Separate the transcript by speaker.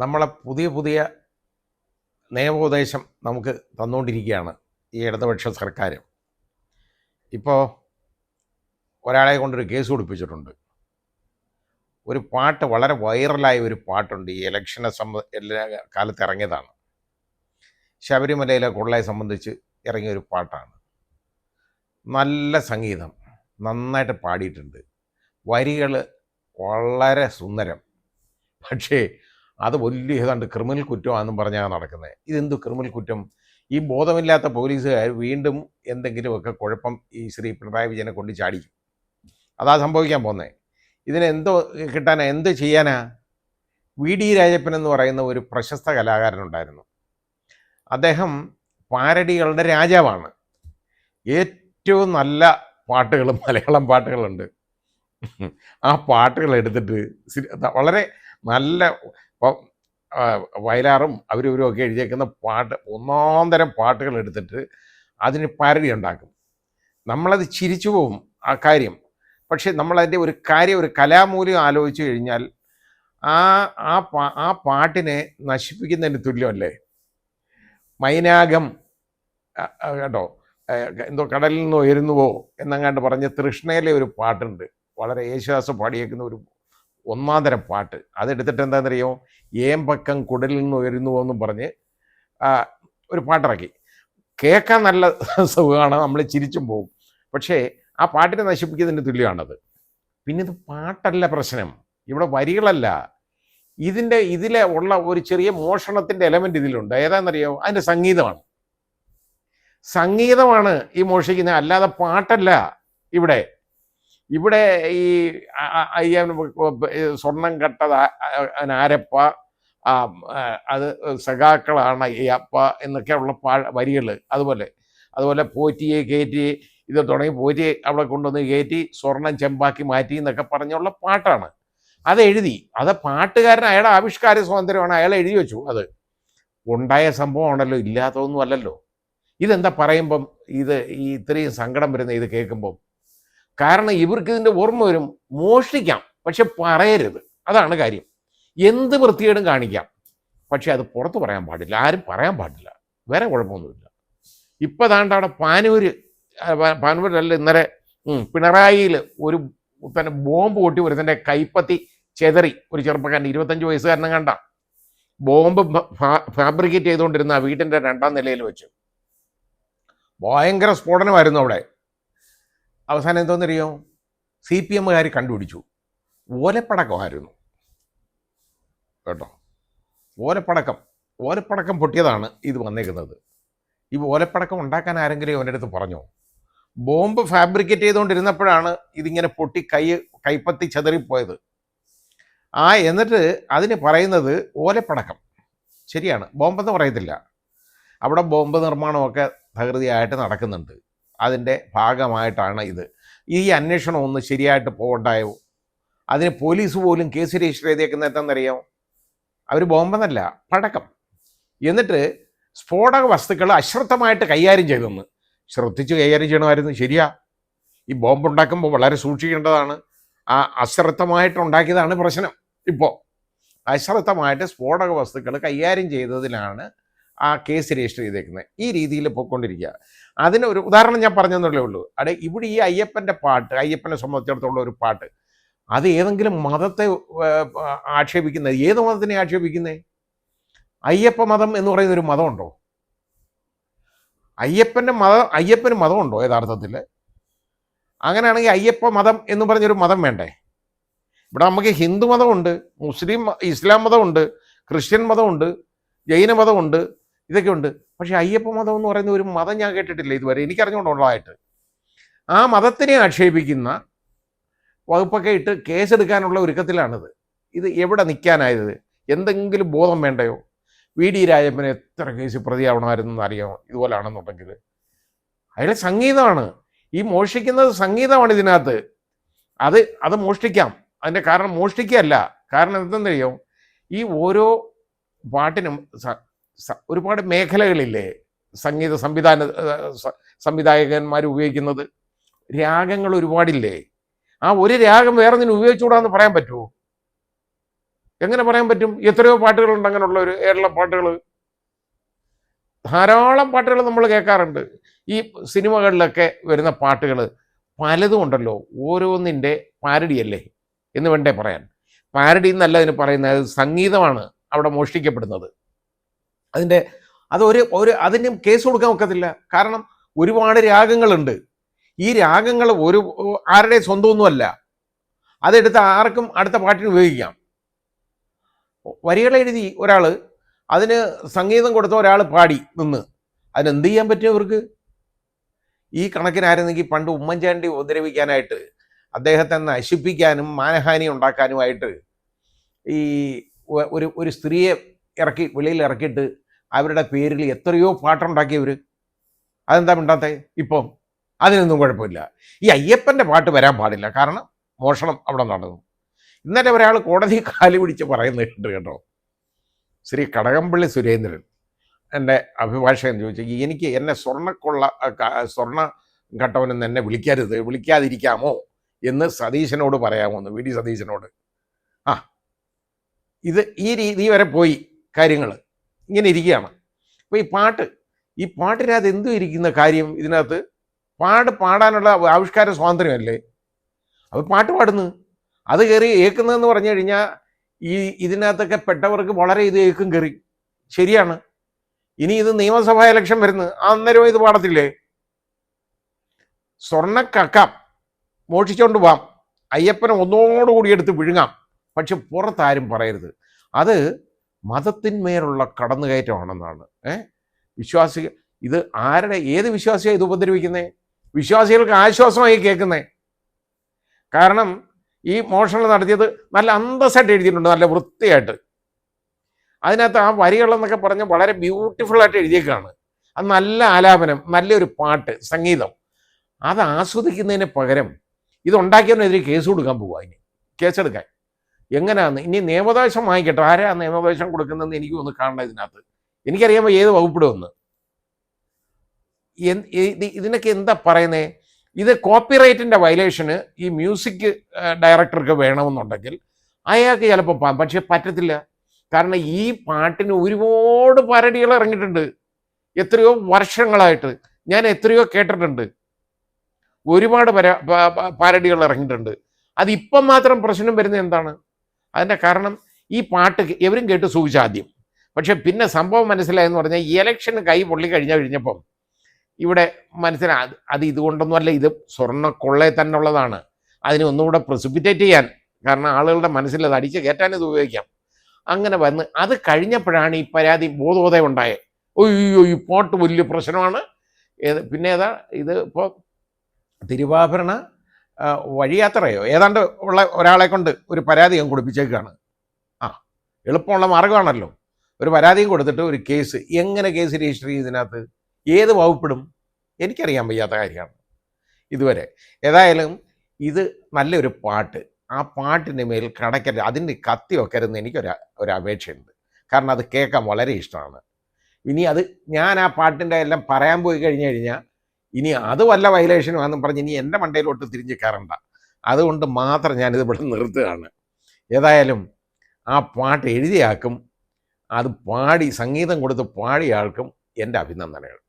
Speaker 1: നമ്മളെ പുതിയ പുതിയ നിയമോപദേശം നമുക്ക് തന്നുകൊണ്ടിരിക്കുകയാണ് ഈ ഇടതുപക്ഷ സർക്കാർ. ഇപ്പോൾ ഒരാളെ കൊണ്ടൊരു കേസ് കൊടുപ്പിച്ചിട്ടുണ്ട്. ഒരു പാട്ട് വളരെ വൈറലായ ഒരു പാട്ടുണ്ട്, ഈ ഇലക്ഷനെ എല്ലാ കാലത്ത് ഇറങ്ങിയതാണ്. ശബരിമലയിലെ കൊള്ളയെ സംബന്ധിച്ച് ഇറങ്ങിയ ഒരു പാട്ടാണ്. നല്ല സംഗീതം, നന്നായിട്ട് പാടിയിട്ടുണ്ട്, വരികൾ വളരെ സുന്ദരം. പക്ഷേ അത് വലിയ ഏതാണ്ട് ക്രിമിനൽ കുറ്റമാണെന്നും പറഞ്ഞാൽ നടക്കുന്നത്. ഇതെന്ത് ക്രിമിനൽ കുറ്റം? ഈ ബോധമില്ലാത്ത പോലീസുകാർ വീണ്ടും എന്തെങ്കിലുമൊക്കെ കുഴപ്പം ഈ ശ്രീ പിണറായി വിജയനെ കൊണ്ട് ചാടിക്കും. അതാ സംഭവിക്കാൻ പോകുന്നത്. ഇതിനെന്തോ കിട്ടാനാ, എന്ത് ചെയ്യാനാ? വി.ഡി. രാജപ്പൻ എന്ന് പറയുന്ന ഒരു പ്രശസ്ത കലാകാരനുണ്ടായിരുന്നു. അദ്ദേഹം പാരഡികളുടെ രാജാവാണ്. ഏറ്റവും നല്ല പാട്ടുകൾ, മലയാളം പാട്ടുകളുണ്ട്. ആ പാട്ടുകൾ എടുത്തിട്ട് വളരെ നല്ല വയലാറും അവരും ഒക്കെ എഴുതിയേക്കുന്ന പാട്ട്, ഒന്നാന്തരം പാട്ടുകൾ എടുത്തിട്ട് അതിന് പാരഡി ഉണ്ടാക്കും. നമ്മളത് ചിരിച്ചു പോവും ആ കാര്യം. പക്ഷെ നമ്മളതിൻ്റെ ഒരു കാര്യം, ഒരു കലാമൂല്യം ആലോചിച്ച് കഴിഞ്ഞാൽ ആ പാട്ടിനെ നശിപ്പിക്കുന്നതിന് തുല്യമല്ലേ? മൈനാകം കേട്ടോ, എന്തോ കടലിൽ നിന്ന് ഉയരുന്നുവോ എന്നങ്ങാണ്ട് പറഞ്ഞ് തൃഷ്ണയിലെ ഒരു പാട്ടുണ്ട്, വളരെ യേശുദാസ് പാടിയേക്കുന്ന ഒരു ഒന്നാന്തരം പാട്ട്. അതെടുത്തിട്ട് എന്താണെന്നറിയോ, ഏമ്പക്കം കുടലിൽ നിന്ന് ഉയരുന്നുവോ എന്നും പറഞ്ഞ് ഒരു പാട്ടിറക്കി. കേൾക്കാൻ നല്ല സുഖമാണ്, നമ്മൾ ചിരിച്ചും പോകും. പക്ഷേ ആ പാട്ടിനെ നശിപ്പിക്കുന്നതിന് തുല്യമാണത്. പിന്നെ ഇത് പാട്ടല്ല പ്രശ്നം, ഇവിടെ വരികളല്ല. ഇതിലെ ഉള്ള ഒരു ചെറിയ മോഷണത്തിൻ്റെ എലമെൻ്റ് ഇതിലുണ്ട്. ഏതാണെന്നറിയോ? അതിൻ്റെ സംഗീതമാണ് ഈ മോഷിക്കുന്നത്, അല്ലാതെ പാട്ടല്ല. ഇവിടെ ഈ സ്വർണം കട്ടത് ആരപ്പ, അത് സഖാക്കളാണ് ഈ അപ്പ എന്നൊക്കെയുള്ള വരികൾ. അതുപോലെ പോറ്റിയെ കയറ്റി, ഇത് തുടങ്ങി പോറ്റി അവിടെ കൊണ്ടുവന്ന് കയറ്റി സ്വർണം ചെമ്പാക്കി മാറ്റി എന്നൊക്കെ പറഞ്ഞുള്ള പാട്ടാണ്. അത് പാട്ടുകാരൻ, അയാളുടെ ആവിഷ്കാര സ്വാതന്ത്ര്യമാണ്, അയാൾ എഴുതി വെച്ചു. അത് ഉണ്ടായ സംഭവമാണല്ലോ, ഇല്ലാത്തതൊന്നും അല്ലല്ലോ. ഇതെന്താ പറയുമ്പം ഇത്രയും സങ്കടം വരുന്നത് ഇത് കേൾക്കുമ്പം? കാരണം ഇവർക്ക് ഇതിൻ്റെ ഓർമ്മ വരും, മോഷ്ടിക്കാം പക്ഷെ പറയരുത്, അതാണ് കാര്യം. എന്ത് വൃത്തികേടും കാണിക്കാം, പക്ഷെ അത് പുറത്ത് പറയാൻ പാടില്ല, ആരും പറയാൻ പാടില്ല. വേറെ കുഴപ്പമൊന്നുമില്ല. ഇപ്പം ദാണ്ട് അവിടെ പാനൂരിലല്ല ഇന്നലെ പിണറായിയിൽ ഒരു തന്നെ ബോംബ് പൊട്ടി ഒരുത്തൻ്റെ കൈപ്പത്തി ചെതറി. ഒരു ചെറുപ്പക്കാരൻ, 25 വയസ്സുകാരനെ കണ്ട ബോംബ് ഫാബ്രിക്കേറ്റ് ചെയ്തുകൊണ്ടിരുന്ന ആ വീട്ടിൻ്റെ 2ാം നിലയിൽ വെച്ച് ഭയങ്കര സ്ഫോടനമായിരുന്നു അവിടെ. അവസാനം എന്തോന്നറിയോ? CPM-കാർ കണ്ടുപിടിച്ചു, ഓലപ്പടക്കമായിരുന്നു കേട്ടോ. ഓലപ്പടക്കം പൊട്ടിയതാണ് ഇത് വന്നേക്കുന്നത്. ഈ ഓലപ്പടക്കം ഉണ്ടാക്കാൻ ആരെങ്കിലും അവൻ്റെ അടുത്ത് പറഞ്ഞോ? ബോംബ് ഫാബ്രിക്കേറ്റ് ചെയ്തുകൊണ്ടിരുന്നപ്പോഴാണ് ഇതിങ്ങനെ പൊട്ടി കൈപ്പത്തി ചെതറിപ്പോയത്. എന്നിട്ട് അതിന് പറയുന്നത് ഓലപ്പടക്കം. ശരിയാണ്, ബോംബെന്ന് പറയത്തില്ല. അവിടെ ബോംബ് നിർമ്മാണമൊക്കെ തകൃതിയായിട്ട് നടക്കുന്നുണ്ട്. അതിൻ്റെ ഭാഗമായിട്ടാണ് ഇത്. ഈ അന്വേഷണം ഒന്ന് ശരിയായിട്ട് പോകണ്ടായോ? അതിന് പോലീസ് പോലും കേസ് രജിസ്റ്റർ ചെയ്തേക്കുന്നത് എന്താണെന്നറിയാമോ? അവർ ബോംബെന്നല്ല, പടക്കം. എന്നിട്ട് സ്ഫോടക വസ്തുക്കൾ അശ്രദ്ധമായിട്ട് കൈകാര്യം ചെയ്തെന്ന്. ശ്രദ്ധിച്ച് കൈകാര്യം ചെയ്യണമായിരുന്നു, ശരിയാ. ഈ ബോംബ് ഉണ്ടാക്കുമ്പോൾ വളരെ സൂക്ഷിക്കേണ്ടതാണ്. അശ്രദ്ധമായിട്ട് ഉണ്ടാക്കിയതാണ് പ്രശ്നം. ഇപ്പോൾ അശ്രദ്ധമായിട്ട് സ്ഫോടക വസ്തുക്കൾ കൈകാര്യം ചെയ്തതിലാണ് ആ കേസ് രജിസ്റ്റർ ചെയ്തേക്കുന്നത്. ഈ രീതിയിൽ പോയിക്കൊണ്ടിരിക്കുക. അതിനൊരു ഉദാഹരണം ഞാൻ പറഞ്ഞതല്ലേ ഉള്ളൂ. ഇവിടെ ഈ അയ്യപ്പനെ സംബന്ധിച്ചിടത്തോളം ഒരു പാട്ട്, അത് ഏതെങ്കിലും മതത്തെ ആക്ഷേപിക്കുന്നത്? ഏത് മതത്തിനെ ആക്ഷേപിക്കുന്നത്? അയ്യപ്പ മതം എന്ന് പറയുന്നൊരു മതമുണ്ടോ? അയ്യപ്പന് മതമുണ്ടോ യഥാർത്ഥത്തിൽ? അങ്ങനെയാണെങ്കിൽ അയ്യപ്പ മതം എന്ന് പറഞ്ഞൊരു മതം വേണ്ടേ? ഇവിടെ നമുക്ക് ഹിന്ദു മതമുണ്ട്, ഇസ്ലാം മതമുണ്ട്, ക്രിസ്ത്യൻ മതമുണ്ട്, ജൈന മതമുണ്ട്, ഇതൊക്കെ ഉണ്ട്. പക്ഷേ അയ്യപ്പ മതം എന്ന് പറയുന്ന ഒരു മതം ഞാൻ കേട്ടിട്ടില്ല ഇതുവരെ, എനിക്കറിഞ്ഞുകൊണ്ടുള്ളതായിട്ട്. ആ മതത്തിനെ ആക്ഷേപിക്കുന്ന വകുപ്പൊക്കെ ഇട്ട് കേസെടുക്കാനുള്ള ഒരുക്കത്തിലാണിത്. ഇത് എവിടെ നിൽക്കാനായത്? എന്തെങ്കിലും ബോധം വേണ്ടയോ? വി.ഡി. രാജപ്പന് എത്ര കേസ് പ്രതിയാവണമായിരുന്നു അറിയാമോ? ഇതുപോലാണെന്നുണ്ടെങ്കിൽ അയാളുടെ സംഗീതമാണ് ഈ മോഷ്ടിക്കുന്നത്. സംഗീതമാണ് ഇതിനകത്ത്. അത് മോഷ്ടിക്കാം. അതിൻ്റെ കാരണം മോഷ്ടിക്കുകയല്ല. കാരണം എന്തെന്നറിയോ? ഈ ഓരോ പാട്ടിനും ഒരുപാട് മേഖലകളില്ലേ സംഗീത സംവിധായകന്മാർ ഉപയോഗിക്കുന്നത്? രാഗങ്ങൾ ഒരുപാടില്ലേ? ആ ഒരു രാഗം വേറെ ഉപയോഗിച്ചുകൂടാന്ന് പറയാൻ പറ്റുമോ? എങ്ങനെ പറയാൻ പറ്റും? എത്രയോ പാട്ടുകളുണ്ട് അങ്ങനെയുള്ള ഒരു ഏറുള്ള പാട്ടുകൾ, ധാരാളം പാട്ടുകൾ നമ്മൾ കേൾക്കാറുണ്ട്. ഈ സിനിമകളിലൊക്കെ വരുന്ന പാട്ടുകൾ പലതും ഉണ്ടല്ലോ, ഓരോന്നിൻ്റെ പാരഡിയല്ലേ എന്ന് വേണ്ടേ പറയാൻ. പാരഡി എന്നല്ല ഇതിന് പറയുന്നത്, സംഗീതമാണ് അവിടെ മോഷ്ടിക്കപ്പെടുന്നത്. അതിൻ്റെ അതിന് കേസ് കൊടുക്കാൻ ഒക്കത്തില്ല. കാരണം ഒരുപാട് രാഗങ്ങളുണ്ട്. ഈ രാഗങ്ങൾ ആരുടെ സ്വന്തമൊന്നുമല്ല. അതെടുത്ത് ആർക്കും അടുത്ത പാട്ടിന് ഉപയോഗിക്കാം. വരികളെഴുതി ഒരാൾ, അതിന് സംഗീതം കൊടുത്ത ഒരാൾ പാടി നിന്ന്, അതിനെന്ത് ചെയ്യാൻ പറ്റും ഇവർക്ക്? ഈ കണക്കിനായിരുന്നെങ്കിൽ പണ്ട് ഉമ്മൻചാണ്ടി ഉപദ്രവിക്കാനായിട്ട്, അദ്ദേഹത്തെ നശിപ്പിക്കാനും മാനഹാനി ഉണ്ടാക്കാനുമായിട്ട് ഈ ഒരു സ്ത്രീയെ വെളിയിൽ ഇറക്കിയിട്ട് അവരുടെ പേരിൽ എത്രയോ പാട്ടുണ്ടാക്കിയവർ. അതെന്താ മിണ്ടാത്തെ? ഇപ്പം അതിനൊന്നും കുഴപ്പമില്ല. ഈ അയ്യപ്പൻ്റെ പാട്ട് വരാൻ പാടില്ല, കാരണം മോഷണം അവിടെ നടന്നു. ഇന്നലെ ഒരാൾ കോടതി കാല് പിടിച്ച് പറയുന്നുണ്ട് കേട്ടോ. ശ്രീ കടകംപള്ളി സുരേന്ദ്രൻ, എൻ്റെ അഭിഭാഷകൻ, ചോദിച്ചു, എന്നെ സ്വർണ്ണ ഘട്ടവനെന്ന് എന്നെ വിളിക്കാതിരിക്കാമോ എന്ന് സതീശനോട് പറയാമോ എന്ന്, വി ഡി സതീശനോട്. ഈ രീതി വരെ പോയി കാര്യങ്ങൾ, ഇങ്ങനെ ഇരിക്കുകയാണ്. അപ്പോൾ ഈ പാട്ടിനകത്ത് എന്തും ഇരിക്കുന്ന കാര്യം, ഇതിനകത്ത് പാടാനുള്ള ആവിഷ്കാര സ്വാതന്ത്ര്യമല്ലേ? അപ്പോൾ പാട്ട് പാടുന്നു, അത് കയറി ഏക്കുന്നതെന്ന് പറഞ്ഞു കഴിഞ്ഞാൽ ഇതിനകത്തൊക്കെ പെട്ടവർക്ക് വളരെ ഇത് ഏക്കും കയറി. ശരിയാണ്. ഇനി ഇത് നിയമസഭാ ഇലക്ഷൻ വരുന്നു, അന്നേരം ഇത് പാടത്തില്ലേ? സ്വർണ്ണക്കക്കാം, മോഷിച്ചുകൊണ്ട് പോവാം, അയ്യപ്പനെ ഒന്നോടുകൂടി എടുത്ത് വിഴുങ്ങാം, പക്ഷെ പുറത്താരും പറയരുത്. അത് മതത്തിന്മേലുള്ള കടന്നുകയറ്റമാണെന്നാണ്. വിശ്വാസികൾ ഇത് ഏത് വിശ്വാസിയാണ് ഇത് ഉപദ്രവിക്കുന്നത്? വിശ്വാസികൾക്ക് ആശ്വാസമായി കേൾക്കുന്നേ. കാരണം ഈ മോഷണം നടത്തിയത് നല്ല അന്തസ്സായിട്ട് എഴുതിയിട്ടുണ്ട്, നല്ല വൃത്തിയായിട്ട്. അതിനകത്ത് ആ വരികളെന്നൊക്കെ പറഞ്ഞ് വളരെ ബ്യൂട്ടിഫുള്ളായിട്ട് എഴുതിയേക്കാണ്. അത് നല്ല ആലാപനം, നല്ലൊരു പാട്ട്, സംഗീതം. അത് ആസ്വദിക്കുന്നതിന് പകരം ഇതുണ്ടാക്കിയതിനെതിരെ കേസ് കൊടുക്കാൻ പോവുക. ഇനി കേസെടുക്കാൻ എങ്ങനെയാന്ന്? ഇനി നിയമോപദേശം വാങ്ങിക്കട്ടെ. ആരാ നിയമോപദേശം കൊടുക്കുന്നതെന്ന് എനിക്ക് ഒന്ന് കാണണം ഇതിനകത്ത്. എനിക്കറിയാമോ ഏത് വകുപ്പിടുമെന്ന്. ഇതിനൊക്കെ എന്താ പറയുന്നത്? ഇത് കോപ്പിറൈറ്റിൻ്റെ വയലേഷന് ഈ മ്യൂസിക് ഡയറക്ടർക്ക് വേണമെന്നുണ്ടെങ്കിൽ അയാൾക്ക് ചിലപ്പോൾ പോകാം, പക്ഷെ പറ്റത്തില്ല. കാരണം ഈ പാട്ടിന് ഒരുപാട് പാരഡികൾ ഇറങ്ങിയിട്ടുണ്ട്, എത്രയോ വർഷങ്ങളായിട്ട് ഞാൻ എത്രയോ കേട്ടിട്ടുണ്ട്. ഒരുപാട് പാരഡികൾ ഇറങ്ങിയിട്ടുണ്ട്. അതിപ്പം മാത്രം പ്രശ്നം വരുന്നത് എന്താണ്? അതിൻ്റെ കാരണം ഈ പാട്ട് എവരും കേട്ട് സൂചിച്ച ആദ്യം, പക്ഷെ പിന്നെ സംഭവം മനസ്സിലായെന്ന് പറഞ്ഞാൽ ഈ ഇലക്ഷന് കൈ പൊള്ളി കഴിഞ്ഞപ്പം ഇവിടെ മനസ്സിലായി അത് ഇതുകൊണ്ടൊന്നുമല്ല, ഇത് സ്വർണ്ണക്കൊള്ളയെ തന്നെ ഉള്ളതാണ്. അതിനെ ഒന്നുകൂടെ പ്രസിപ്പിറ്റേറ്റ് ചെയ്യാൻ, കാരണം ആളുകളുടെ മനസ്സിൽ അത് അടിച്ച് കയറ്റാൻ ഇത് ഉപയോഗിക്കാം. അങ്ങനെ വന്ന് അത് കഴിഞ്ഞപ്പോഴാണ് ഈ പരാതി ബോധോദയം ഉണ്ടായത്. ഒയ്യോ, ഈ പാട്ട് വലിയ പ്രശ്നമാണ്. പിന്നെ ഇത് ഇപ്പോൾ തിരുവാഭരണ വഴിയാത്രയോ ഏതാണ്ട് ഉള്ള ഒരാളെ കൊണ്ട് ഒരു പരാതിയും കൊടുപ്പിച്ചേക്കാണ്. എളുപ്പമുള്ള മാർഗമാണല്ലോ. ഒരു പരാതിയും കൊടുത്തിട്ട് ഒരു കേസ്, എങ്ങനെ കേസ് രജിസ്റ്റർ ചെയ്യും? ഇതിനകത്ത് ഏത് വകുപ്പിടും? എനിക്കറിയാൻ വയ്യാത്ത കാര്യമാണ് ഇതുവരെ. ഏതായാലും ഇത് നല്ലൊരു പാട്ട്, ആ പാട്ടിൻ്റെ മേൽ കടക്കരുത്, അതിന് കത്തി വെക്കരുതെന്ന് എനിക്കൊരു അപേക്ഷയുണ്ട്. കാരണം അത് കേൾക്കാൻ വളരെ ഇഷ്ടമാണ്. ഇനി ഞാൻ ആ പാട്ടിൻ്റെ എല്ലാം പറയാൻ പോയി കഴിഞ്ഞാൽ ഇനി അത് വല്ല വയലേഷനുമാണെന്ന് പറഞ്ഞ് ഇനി എൻ്റെ മണ്ടയിലോട്ട് തിരിഞ്ഞ് കയറണ്ട. അതുകൊണ്ട് മാത്രം ഞാനിത് ഇവിടെ നിർത്തുകയാണ്. ഏതായാലും ആ പാട്ട് എഴുതിയ ആൾക്കും അത് സംഗീതം കൊടുത്ത് പാടിയ ആൾക്കും എൻ്റെ അഭിനന്ദനങ്ങൾ.